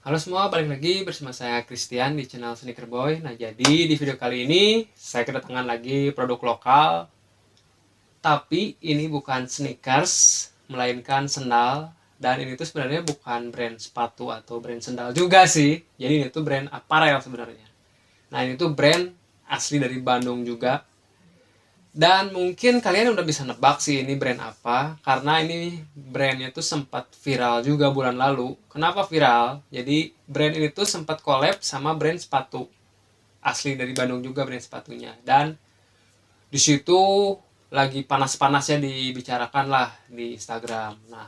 Halo semua, balik lagi bersama saya Christian di channel Sneaker Boy. Nah, jadi di video kali ini saya kedatangan lagi produk lokal, tapi ini bukan sneakers, melainkan sendal. Dan ini tuh sebenarnya bukan brand sepatu atau brand sendal juga sih. Jadi ini tuh brand apparel sebenarnya. Nah, ini tuh brand asli dari Bandung juga. Dan mungkin kalian udah bisa nebak sih ini brand apa, karena ini brandnya tuh sempat viral juga bulan lalu. Kenapa viral? Jadi brand ini tuh sempat collab sama brand sepatu asli dari Bandung juga brand sepatunya. Dan di situ lagi panas-panasnya dibicarakan lah di Instagram. Nah,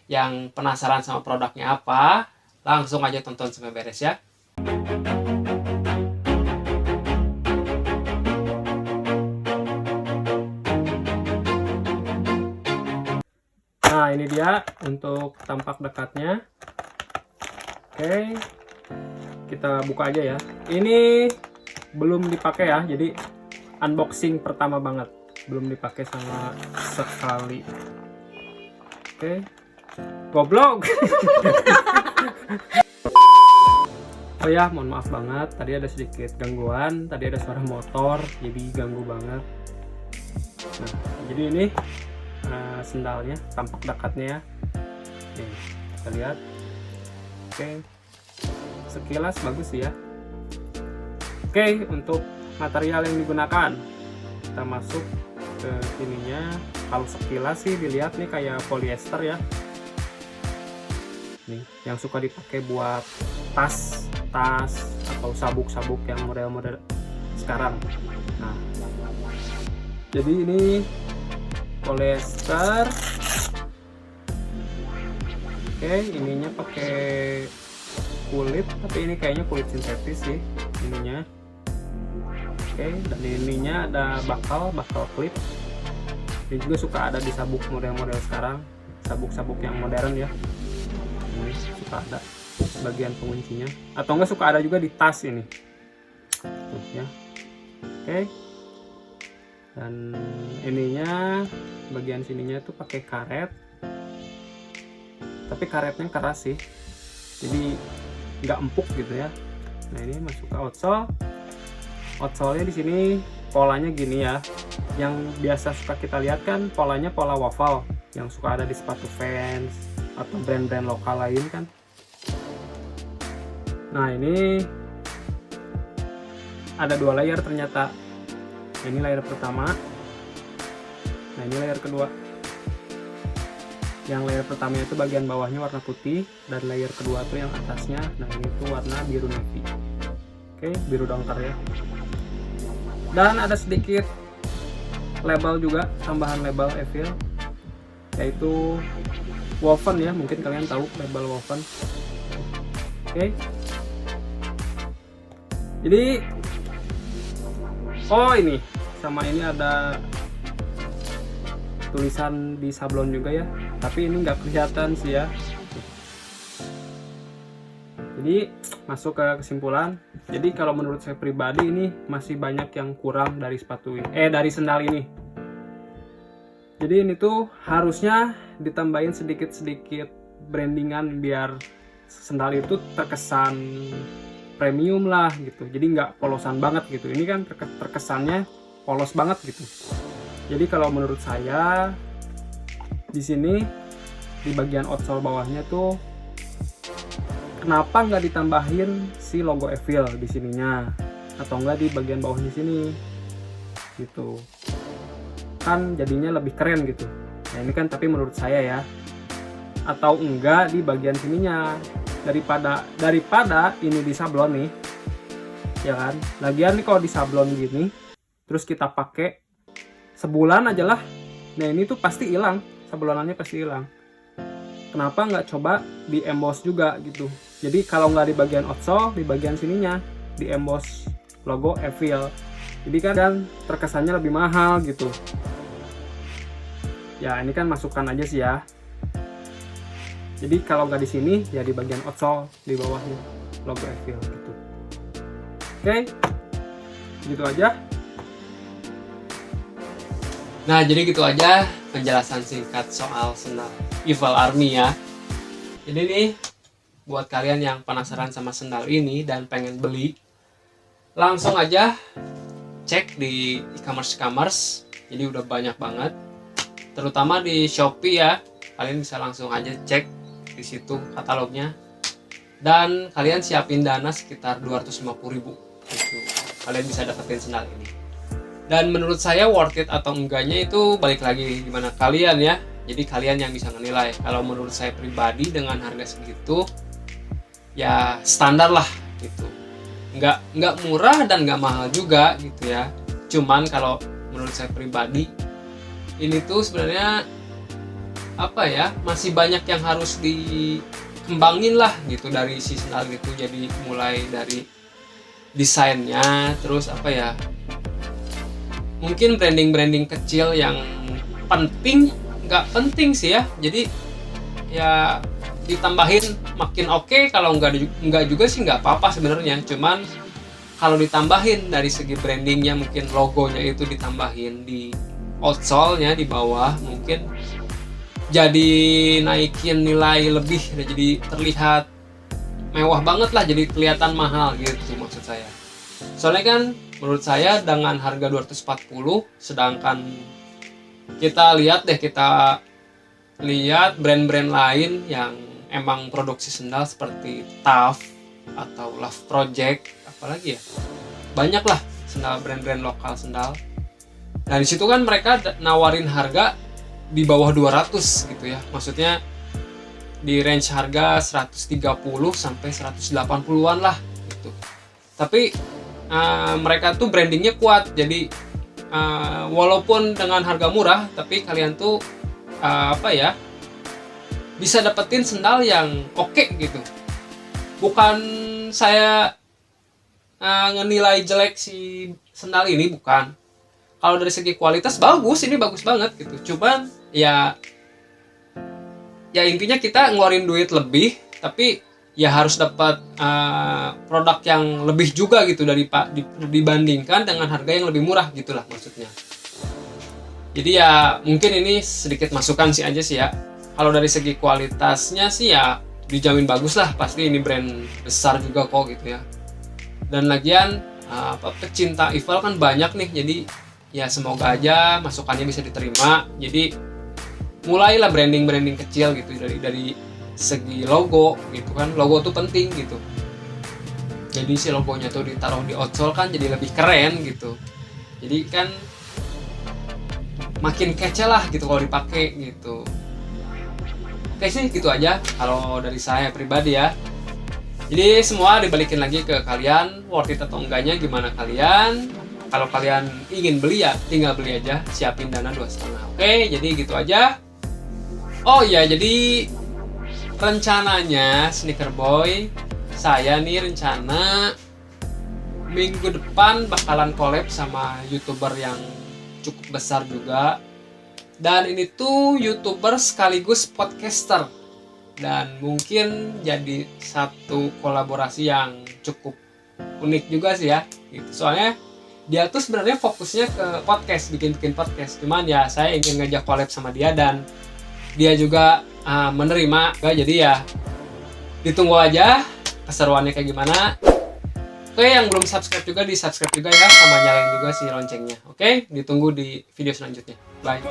yang penasaran sama produknya apa, langsung aja tonton sampai beres ya. Nah, ini dia untuk tampak dekatnya. Oke, kita buka aja ya. Ini belum dipakai ya, jadi unboxing pertama banget, belum dipakai sama sekali. Oke, goblok. Oh ya, mohon maaf banget, tadi ada sedikit gangguan, tadi ada suara motor, jadi ganggu banget. Nah, jadi ini sendalnya, tampak dekatnya ya. Nih, kita lihat. Oke, sekilas bagus sih ya. Oke, untuk material yang digunakan, kita masuk ke ininya. Kalau sekilas sih dilihat nih kayak polyester ya. Nih, yang suka dipakai buat tas atau sabuk-sabuk yang model-model sekarang. Nah, jadi ini polyester. Oke, ininya pakai kulit, tapi ini kayaknya kulit sintetis sih ininya. Oke, dan ininya ada bakal klip. Ini juga suka ada di sabuk model-model sekarang, sabuk-sabuk yang modern ya. Ini suka ada bagian penguncinya, atau enggak suka ada juga di tas ini. Tuh ya. Oke. Dan ininya bagian sininya tuh pakai karet, tapi karetnya keras sih, jadi nggak empuk gitu ya. Nah, ini masuk ke outsole-nya di sini polanya gini ya. Yang biasa suka kita lihat kan polanya pola waffle yang suka ada di sepatu Vans atau brand-brand lokal lain kan. Nah, ini ada 2 layer ternyata. Ini layer pertama, nah ini layer kedua. Yang layer pertama itu bagian bawahnya warna putih, dan layer kedua tuh yang atasnya, nah ini tuh warna biru navy. Oke, biru dongker ya. Dan ada sedikit label juga, tambahan label Evil, yaitu woven ya, mungkin kalian tahu label woven. Oke, jadi ini sama ini ada tulisan di sablon juga ya, tapi ini nggak kelihatan sih ya. Jadi masuk ke kesimpulan, jadi kalau menurut saya pribadi ini masih banyak yang kurang dari dari sendal ini. Jadi ini tuh harusnya ditambahin sedikit-sedikit brandingan biar sendal itu terkesan premium lah gitu, jadi nggak polosan banget gitu. Ini kan terkesannya polos banget gitu. Jadi kalau menurut saya di sini di bagian outsole bawahnya tuh kenapa nggak ditambahin si logo Evil di sininya, atau enggak di bagian bawahnya sini gitu, kan jadinya lebih keren gitu. Nah, ini kan tapi menurut saya ya, atau enggak di bagian sininya, daripada ini di sablon nih ya kan. Lagian nih kalau di sablon gini terus kita pakai sebulan aja lah, nah ini tuh pasti hilang, sablonannya pasti hilang. Kenapa nggak coba di emboss juga gitu? Jadi kalau nggak di bagian outsole, di bagian sininya di emboss logo Evil, jadi kan dan terkesannya lebih mahal gitu ya. Ini kan masukan aja sih ya. Jadi kalau nggak di sini ya di bagian outsole di bawahnya logo Evil gitu. Oke, gitu aja. Nah, jadi gitu aja penjelasan singkat soal sendal Evil Army ya. Jadi nih buat kalian yang penasaran sama sendal ini dan pengen beli, langsung aja cek di e-commerce. Jadi udah banyak banget, terutama di Shopee ya. Kalian bisa langsung aja cek di situ katalognya, dan kalian siapin dana sekitar 250.000 gitu. Kalian bisa dapetin sendal ini. Dan menurut saya worth it atau enggaknya itu balik lagi gimana kalian ya. Jadi kalian yang bisa menilai. Kalau menurut saya pribadi dengan harga segitu ya standar lah gitu. Nggak murah dan nggak mahal juga gitu ya. Cuman kalau menurut saya pribadi ini tuh sebenarnya apa ya, masih banyak yang harus dikembangin lah gitu dari si sendal itu. Jadi mulai dari desainnya, terus apa ya, mungkin branding kecil yang penting, nggak penting sih ya. Jadi ya ditambahin makin oke, kalau nggak juga sih nggak apa-apa sebenarnya. Cuman kalau ditambahin dari segi brandingnya, mungkin logonya itu ditambahin di outsole-nya di bawah, mungkin jadi naikin nilai lebih, jadi terlihat mewah banget lah, jadi kelihatan mahal gitu maksud saya. Soalnya kan menurut saya dengan harga 240, sedangkan kita lihat brand-brand lain yang emang produksi sendal seperti Tough atau Love Project, apalagi ya, banyak lah sendal, brand-brand lokal sendal. Nah di situ kan mereka nawarin harga di bawah 200 gitu ya, maksudnya di range harga 130 sampai 180-an lah gitu. Tapi mereka tuh brandingnya kuat, jadi walaupun dengan harga murah, tapi kalian tuh bisa dapetin sendal yang oke gitu. Bukan saya ngenilai jelek si sendal ini, bukan. Kalau dari segi kualitas bagus, ini bagus banget gitu. Cuman ya intinya kita ngeluarin duit lebih, tapi ya harus dapat produk yang lebih juga gitu dibandingkan dengan harga yang lebih murah gitulah maksudnya. Jadi ya mungkin ini sedikit masukan sih aja sih ya. Kalau dari segi kualitasnya sih ya dijamin bagus lah, pasti ini brand besar juga kok gitu ya. Dan lagian pecinta Ival kan banyak nih, jadi ya semoga aja masukannya bisa diterima. Jadi mulailah branding kecil gitu dari segi logo gitu kan. Logo tuh penting gitu, jadi si logonya tuh ditaruh di outsole kan jadi lebih keren gitu. Jadi kan makin kece lah gitu kalau dipakai gitu. Oke sih gitu aja kalau dari saya pribadi ya. Jadi semua dibalikin lagi ke kalian, worth it atau enggaknya gimana kalian. Kalau kalian ingin beli ya tinggal beli aja, siapin dana 2,5. Oke, jadi gitu aja. Oh iya, jadi rencananya Sneaker Boy, saya nih rencana minggu depan bakalan collab sama YouTuber yang cukup besar juga. Dan ini tuh YouTuber sekaligus podcaster. Dan mungkin jadi satu kolaborasi yang cukup unik juga sih ya gitu. Soalnya dia tuh sebenarnya fokusnya ke podcast, bikin podcast. Cuman ya saya ingin ngajak collab sama dia, dan dia juga menerima. Jadi ya ditunggu aja keseruannya kayak gimana. Oke, yang belum subscribe juga di subscribe juga ya, sama nyalain juga si loncengnya. Oke, ditunggu di video selanjutnya. Bye.